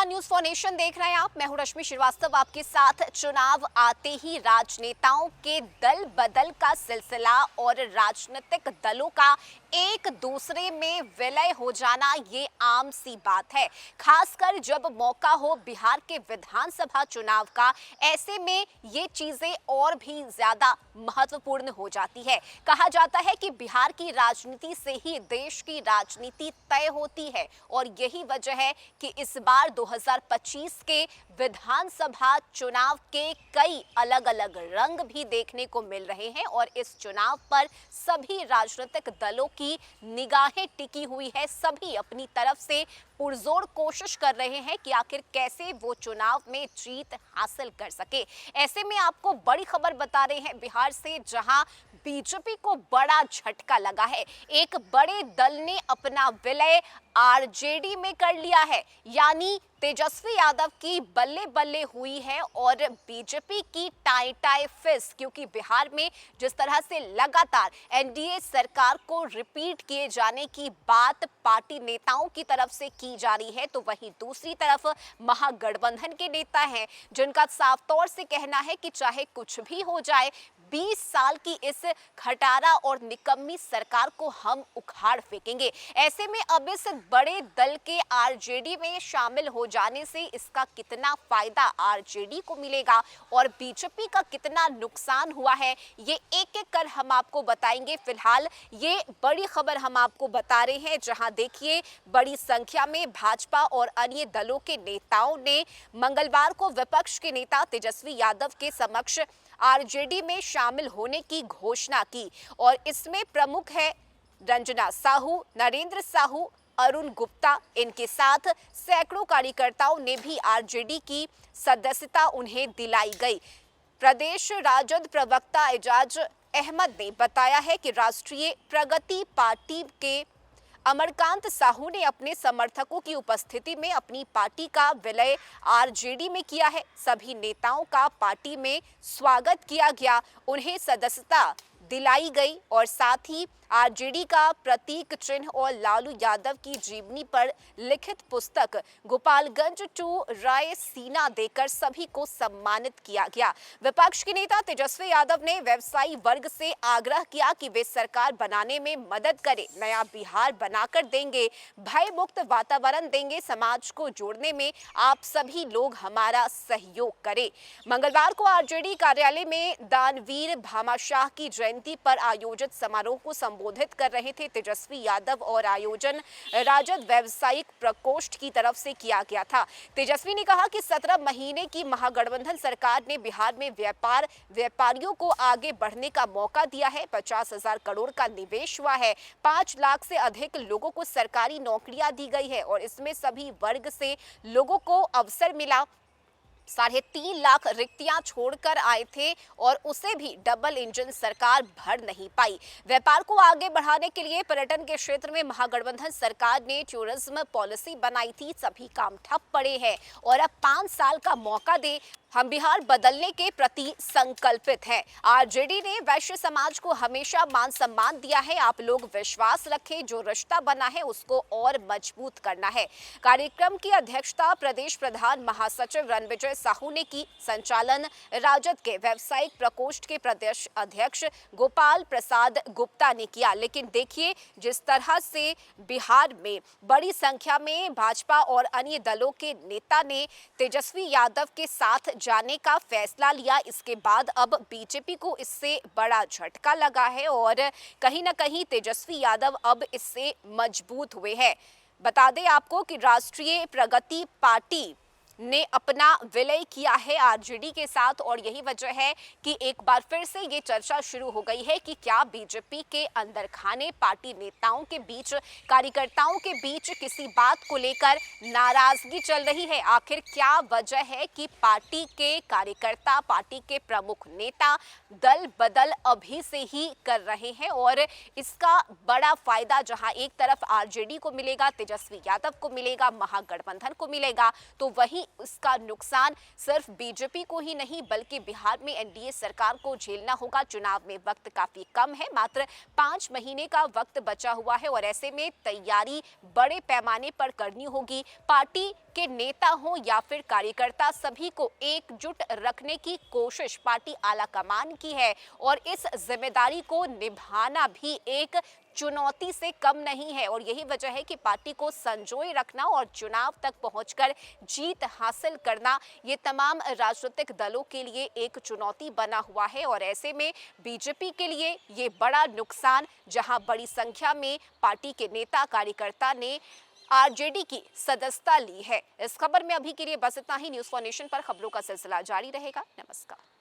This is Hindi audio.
नमस्कार, न्यूज फॉर नेशन देख रहे हैं आप। मैं हूं रश्मि श्रीवास्तव आपके साथ। चुनाव आते ही राजनेताओं के दल बदल का सिलसिला और राजनीतिक दलों का एक दूसरे में विलय हो जाना ये आम सी बात है, खासकर जब मौका हो बिहार के विधानसभा चुनाव का। ऐसे में ये चीजें और भी ज्यादा महत्वपूर्ण हो जाती है। कहा जाता है कि बिहार की राजनीति से ही देश की राजनीति तय होती है और यही वजह है कि इस बार 2025 के विधानसभा चुनाव के कई अलग अलग रंग भी देखने को मिल रहे हैं और इस चुनाव पर सभी राजनीतिक दलों की निगाहें टिकी हुई है। सभी अपनी तरफ से पुरजोर कोशिश कर रहे हैं कि आखिर कैसे वो चुनाव में जीत हासिल कर सके। ऐसे में आपको बड़ी खबर बता रहे हैं बिहार से, जहां बीजेपी को बड़ा झटका लगा है। एक बड़े दल ने अपना विलय आरजेडी में कर लिया है, यानी तेजस्वी यादव की बल्ले बल्ले हुई है और बीजेपी की टाई टाई फिस, क्योंकि बिहार में जिस तरह से लगातार एनडीए सरकार को रिपीट किए जाने की बात पार्टी नेताओं की तरफ से की जा रही है, तो वहीं दूसरी तरफ महागठबंधन के नेता हैं जिनका साफ तौर से कहना है कि चाहे कुछ भी हो जाए, 20 साल की इस खटारा और निकम्मी सरकार को हम उखाड़ फेंकेंगे। ऐसे में अब इस बड़े दल के आरजेडी में शामिल हो जाने से इसका कितना फायदा आरजेडी को मिलेगा और बीजेपी का कितना नुकसान हुआ है, ये एक एक कर हम आपको बताएंगे। फिलहाल ये बड़ी खबर हम आपको बता रहे हैं, जहां देखिए बड़ी संख्या में भाजपा और अन्य दलों के नेताओं ने मंगलवार को विपक्ष के नेता तेजस्वी यादव के समक्ष आरजेडी में शामिल होने की घोषणा की और इसमें प्रमुख है रंजना साहू, नरेंद्र साहू, अरुण गुप्ता। इनके साथ सैकड़ों कार्यकर्ताओं ने भी आरजेडी की सदस्यता उन्हें दिलाई गई। प्रदेश राजद प्रवक्ता एजाज अहमद ने बताया है कि राष्ट्रीय प्रगति पार्टी के अमरकांत साहू ने अपने समर्थकों की उपस्थिति में अपनी पार्टी का विलय आरजेडी में किया है। सभी नेताओं का पार्टी में स्वागत किया गया, उन्हें सदस्यता दिलाई गई और साथ ही आरजेडी का प्रतीक चिन्ह और लालू यादव की जीवनी पर लिखित पुस्तक गोपालगंज टू रायसीना देकर सभी को सम्मानित किया गया। विपक्ष के नेता तेजस्वी यादव ने व्यवसायी वर्ग से आग्रह किया कि वे सरकार बनाने में मदद करें, नया बिहार बनाकर देंगे, भय मुक्त वातावरण देंगे, समाज को जोड़ने में आप सभी लोग हमारा सहयोग करें। मंगलवार को आरजेडी कार्यालय में दानवीर भामाशाह की जयंती पर आयोजित समारोह को संबोधित कर रहे थे तेजस्वी यादव और आयोजन राजद व्यावसायिक प्रकोष्ठ की तरफ से किया गया था। तेजस्वी ने कहा कि 17 महीने की महागठबंधन सरकार ने बिहार में व्यापारियों को आगे बढ़ने का मौका दिया है। 50,000 करोड़ का निवेश हुआ है, 5 लाख से अधिक लोगों को सरकारी नौकरियां दी गई है और इसमें सभी वर्ग से लोगों को अवसर मिला। 3.5 लाख रिक्तियां छोड़कर आए थे और उसे भी डबल इंजन सरकार भर नहीं पाई। व्यापार को आगे बढ़ाने के लिए पर्यटन के क्षेत्र में महागठबंधन सरकार ने टूरिज्म पॉलिसी बनाई थी, सभी काम ठप पड़े हैं और अब 5 साल का मौका दे, हम बिहार बदलने के प्रति संकल्पित हैं। आरजेडी ने वैश्य समाज को हमेशा मान सम्मान दिया है, आप लोग विश्वास रखें, जो रिश्ता बना है उसको और मजबूत करना है। कार्यक्रम की अध्यक्षता प्रदेश प्रधान महासचिव रणविजय साहू ने की। संचालन राजद के व्यावसायिक प्रकोष्ठ के प्रदेश अध्यक्ष गोपाल प्रसाद गुप्ता ने किया। लेकिन देखिए जिस तरह से बिहार में बड़ी संख्या में भाजपा और अन्य दलों के नेता ने तेजस्वी यादव के साथ जाने का फैसला लिया, इसके बाद अब बीजेपी को इससे बड़ा झटका लगा है और कहीं ना कहीं तेजस्वी यादव अब इससे मजबूत हुए हैं। बता दें आपको कि राष्ट्रीय प्रगति पार्टी ने अपना विलय किया है आरजेडी के साथ और यही वजह है कि एक बार फिर से ये चर्चा शुरू हो गई है कि क्या बीजेपी के अंदर खाने पार्टी नेताओं के बीच, कार्यकर्ताओं के बीच किसी बात को लेकर नाराजगी चल रही है। आखिर क्या वजह है कि पार्टी के कार्यकर्ता, पार्टी के प्रमुख नेता दल बदल अभी से ही कर रहे हैं और इसका बड़ा फायदा जहां एक तरफ आरजेडी को मिलेगा, तेजस्वी यादव को मिलेगा, महागठबंधन को मिलेगा, तो वहीं इसका नुकसान सिर्फ बीजेपी को ही नहीं बल्कि बिहार में एनडीए सरकार को झेलना होगा। चुनाव में वक्त काफी कम है, मात्र 5 महीने का वक्त बचा हुआ है और ऐसे में तैयारी बड़े पैमाने पर करनी होगी। पार्टी के नेता हों या फिर कार्यकर्ता, सभी को एकजुट रखने की कोशिश पार्टी आला कमान की है और इस जिम्मेदारी को निभाना भी एक चुनौती से कम नहीं है। और यही वजह है कि पार्टी को संजोए रखना और चुनाव तक पहुंचकर जीत हासिल करना ये तमाम राजनीतिक दलों के लिए एक चुनौती बना हुआ है। और ऐसे में बीजेपी के लिए ये बड़ा नुकसान, जहां बड़ी संख्या में पार्टी के नेता कार्यकर्ता ने आरजेडी की सदस्यता ली है। इस खबर में अभी के लिए बस इतना ही। न्यूज़ फॉर नेशन पर खबरों का सिलसिला जारी रहेगा। नमस्कार।